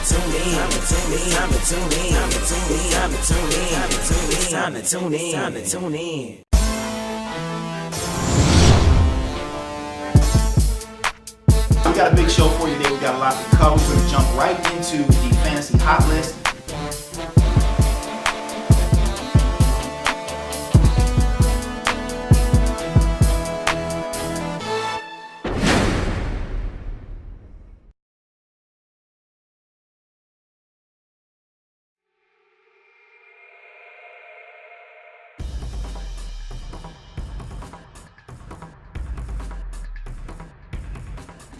tune in. We got a big show for you today. We got a lot to cover. We're going to jump right into the fantasy hot list.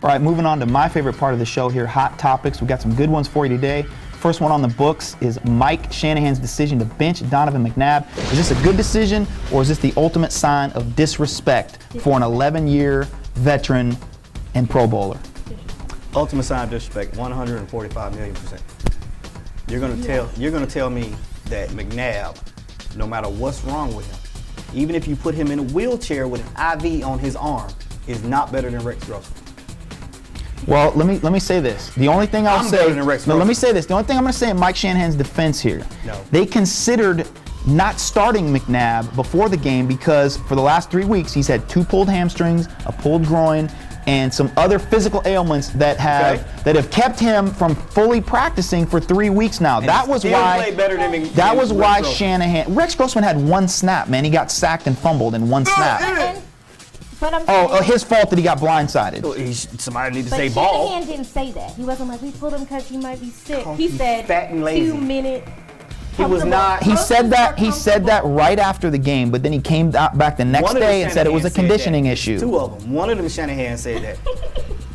All right, moving on to my favorite part of the show here, Hot Topics. We got some good ones for you today. First one on the books is Mike Shanahan's decision to bench Donovan McNabb. Is this a good decision, or is this the ultimate sign of disrespect for an 11-year veteran and Pro Bowler? Ultimate sign of disrespect, 145 million %. You're gonna tell me that McNabb, no matter what's wrong with him, even if you put him in a wheelchair with an IV on his arm, is not better than Rex Grossman. Well, let me say this. The only thing I'll say, let me say this. The only thing I'm going to say in Mike Shanahan's defense here, they considered not starting McNabb before the game because for the last 3 weeks he's had 2 pulled hamstrings, a pulled groin, and some other physical ailments that have kept him from fully practicing for 3 weeks now. And that was why Shanahan. Rex Grossman had 1 snap, man. He got sacked and fumbled in 1 snap. His fault that he got blindsided. Somebody need to say ball. But Shanahan didn't say that. He wasn't like, we pulled him because he might be sick. He said fat and lazy. 2 minutes. He was not. He said that right after the game, but then he came back the next day and said it was a conditioning issue. 2 of them. One of them, Shanahan said that.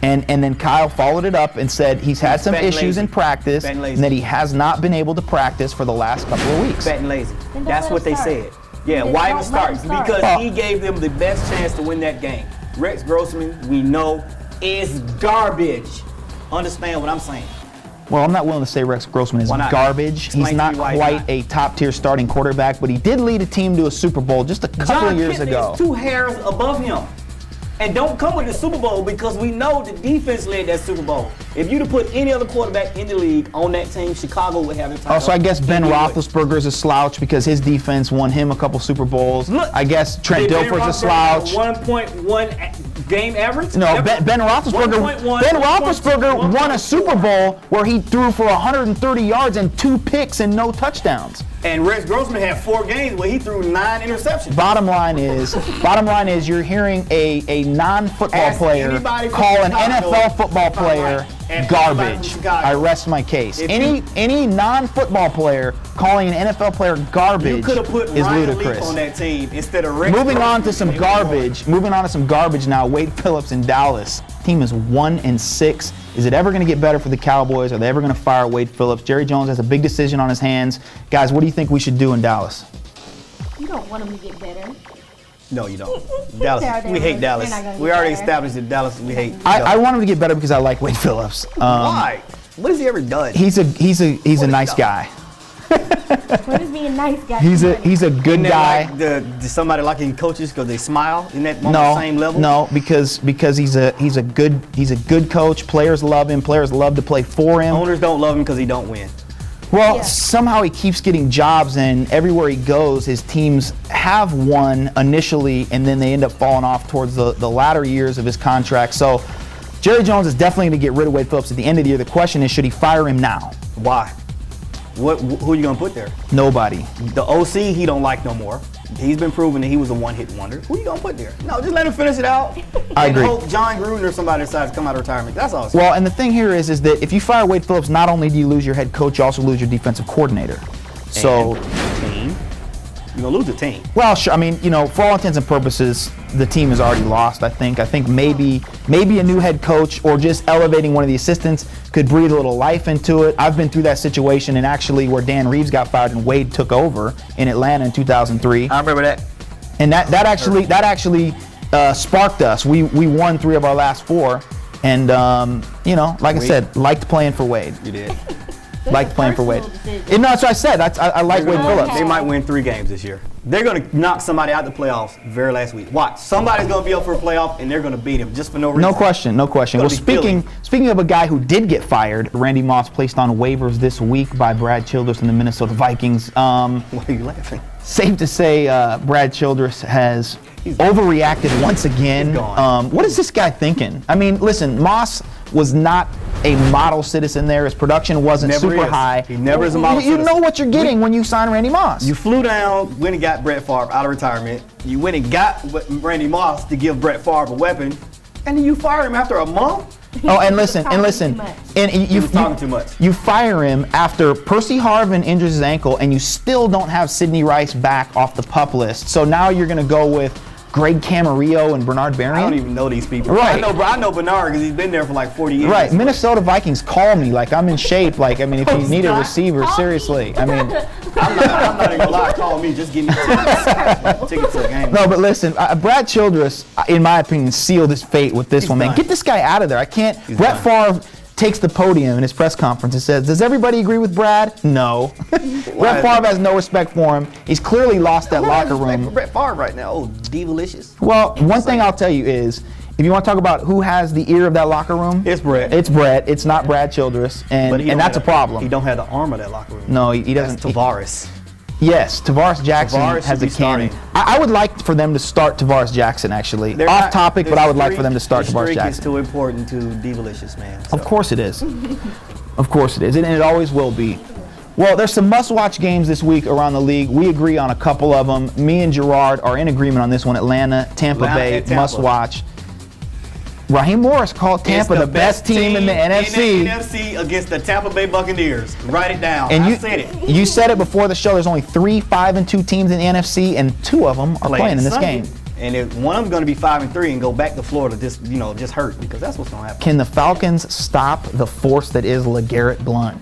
And then Kyle followed it up and said he's had some issues in practice and that he has not been able to practice for the last couple of weeks. Fat and lazy. That's what they said. Yeah, why even start? Because he gave them the best chance to win that game. Rex Grossman, we know, is garbage. Understand what I'm saying? Well, I'm not willing to say Rex Grossman is garbage. He's not quite a top-tier starting quarterback, but he did lead a team to a Super Bowl just a couple of years ago. Is 2 hairs above him. And don't come with the Super Bowl because we know the defense led that Super Bowl. If you'd have put any other quarterback in the league on that team, Chicago would have it. Oh, so I guess Ben Roethlisberger is a slouch because his defense won him a couple Super Bowls. Look, I guess Trent Dilfer's a slouch. 1.1 game average? No, Ben Roethlisberger won a Super Bowl where he threw for 130 yards and 2 picks and no touchdowns. And Rex Grossman had 4 games where he threw 9 interceptions. Bottom line is you're hearing a non-football player call an NFL football player garbage. I rest my case. Any non-football player calling an NFL player garbage is ludicrous. On that team instead of Rex Moving on to some garbage now. Wade Phillips in Dallas. Team is 1-6. Is it ever going to get better for the Cowboys? Are they ever going to fire Wade Phillips? Jerry Jones has a big decision on his hands. Guys, what do you think we should do in Dallas? You don't want them to get better. No, you don't. Dallas, we hate Dallas. We already established that Dallas, we hate. I want him to get better because I like Wade Phillips. Why? What has he ever done? He's a nice guy. What is being a nice guy? He's a good guy. Like somebody liking coaches because they smile in that on the same level? No, because he's a good coach. Players love him. Players love to play for him. Owners don't love him because he don't win. Well, somehow he keeps getting jobs, and everywhere he goes, his teams have won initially, and then they end up falling off towards the latter years of his contract. So Jerry Jones is definitely going to get rid of Wade Phillips at the end of the year. The question is, should he fire him now? Why? Who are you gonna put there? Nobody. The OC he don't like no more. He's been proven that he was a one-hit wonder. Who are you gonna put there? No, just let him finish it out. I agree. Hope John Gruden or somebody decides to come out of retirement. That's all. Well, and the thing here is that if you fire Wade Phillips, not only do you lose your head coach, you also lose your defensive coordinator. So team. You're gonna lose the team. Well, sure. I mean, for all intents and purposes, the team is already lost. I think maybe a new head coach or just elevating one of the assistants could breathe a little life into it. I've been through that situation, and actually where Dan Reeves got fired and Wade took over in Atlanta in 2003. I remember that. And that actually sparked us. We won 3 of our last 4, and like I said, liked playing for Wade. You did. Like playing for Wade. personal decision. No, that's what I said. I like Wade Phillips. They might win 3 games this year. They're going to knock somebody out the playoffs very last week. Watch. Somebody's going to be up for a playoff, and they're going to beat him just for no reason. No question, no question. Well, It's gonna be speaking of a guy who did get fired, Randy Moss placed on waivers this week by Brad Childress and the Minnesota Vikings. Why are you laughing? Safe to say, Brad Childress has overreacted once again. He's gone. What is this guy thinking? I mean, listen, Moss was not a model citizen there. His production wasn't Never super is. high. He never is a model You know citizen. what you're getting when you sign Randy Moss. You flew down, went and got Brett Favre out of retirement. You went and got Randy Moss to give Brett Favre a weapon, and then you fire him after a month? Oh, and listen, Talking too much. and He was talking too much. You fire him after Percy Harvin injures his ankle, and you still don't have Sidney Rice back off the PUP list. So now you're going to go with Greg Camarillo and Bernard Berrien? I don't even know these people. Right. I know Bernard because he's been there for like 40 years. Right. Minnesota Vikings call me like I'm in shape. Like, I mean, if you need a receiver, Call me. seriously. I mean, I'm not even gonna lie. Call me. Just give me tickets to the game. no, but listen, Brad Childress, in my opinion, sealed his fate with this one, man. done. Get this guy out of there. I can't. He's Brett Favre takes the podium in his press conference and says, "Does everybody agree with Brad?" No. Brett Favre has no respect for him. He's clearly lost that locker room. Brett Favre right now. Oh, Divalicious. Well, one thing I'll tell you is, if you want to talk about who has the ear of that locker room, It's Brett. It's Brett. It's not Brad Childress, and he don't that's a have- problem. He don't have the arm of that locker room. No, he doesn't. That's Tavares. Yes, Tavares Jackson Tavares has should a be cannon. starting. I would like for them to start Tavares Jackson, actually. They're Off not- topic, the but I would like for streak- them to start the Tavares streak is Jackson. too important to Divalicious, man. Of course it is. Of course it is, and it always will be. Well, there's some must-watch games this week around the league. We agree on a couple of them. Me and Gerard are in agreement on this one. Atlanta, Tampa Bay, at Tampa. must-watch. Raheem Morris called Tampa It's the best team in the NFC. In the NFC against the Tampa Bay Buccaneers. Write it down. And I you said it. You said it before the show. There's only 3 5-2 teams in the NFC, and 2 of them are playing in this Sunday. game. And if one of them going to be 5-3 and go back to Florida, just hurt because that's what's going to happen. Can the Falcons stop the force that is LeGarrette Blount?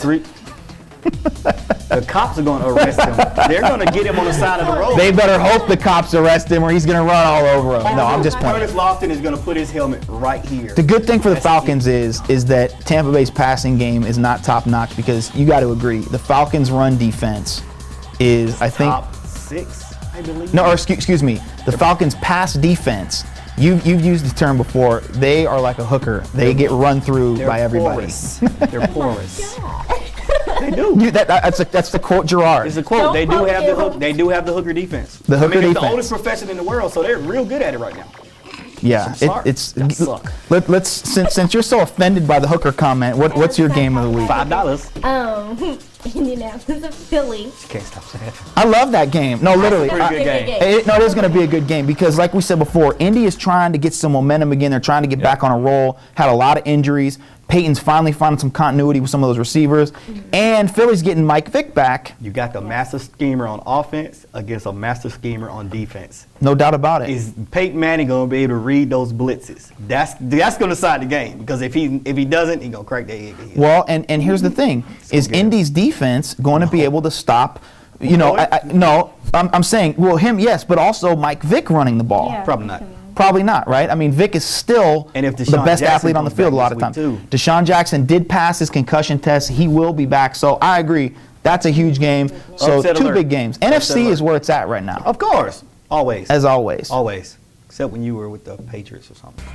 The cops are going to arrest him. They're going to get him on the side of the road. They better hope the cops arrest him or he's going to run all over him. No, I'm just playing. Curtis Lofton is going to put his helmet right here. The good thing for the Falcons is that Tampa Bay's passing game is not top-notch because you got to agree, the Falcons' run defense is, I think, top 6, I believe. no, or excuse me, the Falcons' pass defense. You've used the term before. They are like a hooker. They get run through They're by everybody. porous. They're porous. They do. That's the quote Gerard. It's a quote. Don't They do quote have the him. hook. They do have the hooker defense. The hooker It's defense. the oldest profession in the world, so they're real good at it right now. Yeah, I'm sorry. it's Y'all suck. let's since you're so offended by the hooker comment, what's your game of the week? $5. Indianapolis and Philly. Can't stop saying. I love that game. No, literally. Pretty good game. It is going to be a good game because, like we said before, Indy is trying to get some momentum again. They're trying to get back on a roll. Had a lot of injuries. Peyton's finally finding some continuity with some of those receivers. And Philly's getting Mike Vick back. You got the master schemer on offense against a master schemer on defense. No doubt about it. Is Peyton Manning going to be able to read those blitzes? That's going to decide the game because if he doesn't, he's going to crack the egg. Well, and here's the thing: is Indy's defense going to be able to stop? You know, I'm saying, well, him, yes, but also Mike Vick running the ball. Yeah. Probably not. Probably not, right? I mean, Vick is still And if the Deshaun best Jackson athlete on the comes field a back lot of this times. week, Deshaun Jackson did pass his concussion test. He will be back. So I agree. That's a huge game. So Upset 2 alert. big games. Upset NFC alert. is where it's at right now, Of course. Always. as always. Always. Except when you were with the Patriots or something.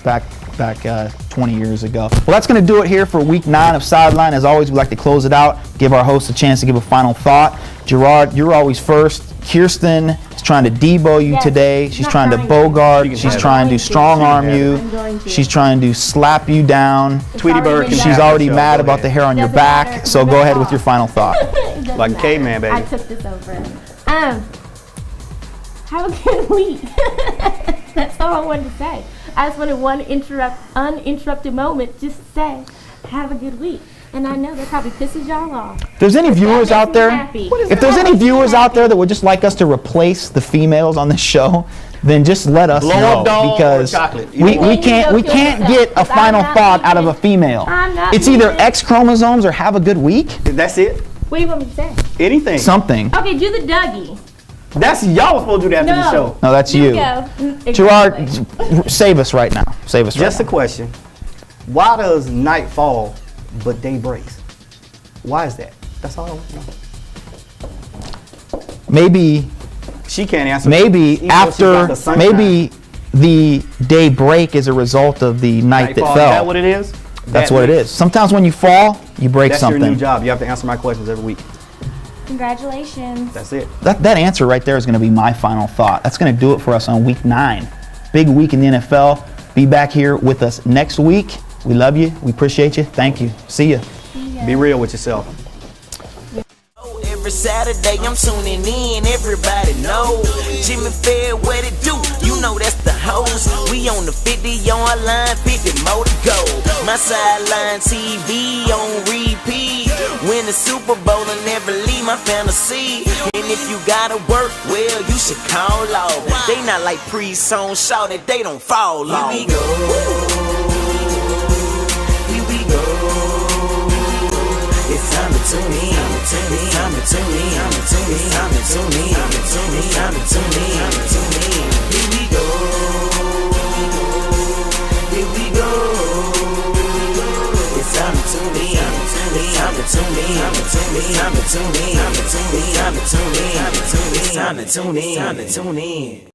Back 20 years ago. Well, that's going to do it here for week 9 of Sideline. As always, we'd like to close it out, give our host a chance to give a final thought. Gerard, you're always first. Kirsten is trying to debo you Yes, today. She's not trying to trying to. bogart. She can She's have it. trying to strong arm I'm you. going to. She's trying to slap you down. Tweety Bird can She's have already it, so mad go about ahead. the hair on your Doesn't back. matter. So go ahead with your final thought. It doesn't Like a matter. caveman, baby. I took this over. Have a good week. That's all I wanted to say. I just wanted one uninterrupted moment just to say, have a good week. And I know that probably pisses y'all off. If there's any viewers out there, happy. if there's any viewers out there that would just like us to replace the females on this show, then just let us Blow know up doll or because chocolate. we Then you can't go we kill can't yourself, get a 'cause I'm final not thought out of a vegan. female. I'm not It's either vegan. X chromosomes or have a good week. That's it? What do you want me to say? Anything. Something. Okay, do the Dougie. That's y'all was supposed to do that after the show. No, that's you. Go. Gerard, Exactly. save us right now. Save us Just a right question. Why does night fall but day breaks? Why is that? That's all I want to know. Maybe She can't answer. maybe Even though she's got after the sunshine. maybe the day break is a result of the night that Nightfall, fell. Is that what it is? That's what it is. Sometimes when you fall, you break That's something. your new job. You have to answer my questions every week. Congratulations. That's it. That answer right there is going to be my final thought. That's going to do it for us on week 9. Big week in the NFL. Be back here with us next week. We love you. We appreciate you. Thank you. See ya. Be real with yourself. Every Saturday I'm tuning in, everybody know Jimmy Fair, what it do? You know that's the host. We on the 50-yard line, 50 more to go. My sideline TV on repeat. Win the Super Bowl and never leave my fantasy. And if you gotta work, well, you should call off. They not like pre-song shout that they don't fall off. Here we go. Here we go. It's time to tune in. It's time to tune in. It's time to tune in. It's time to tune in. Here we go. Here we go. It's time to tune in. It's time to tune in. It's time to tune in. It's time to tune in. It's time to tune in. It's time to tune in.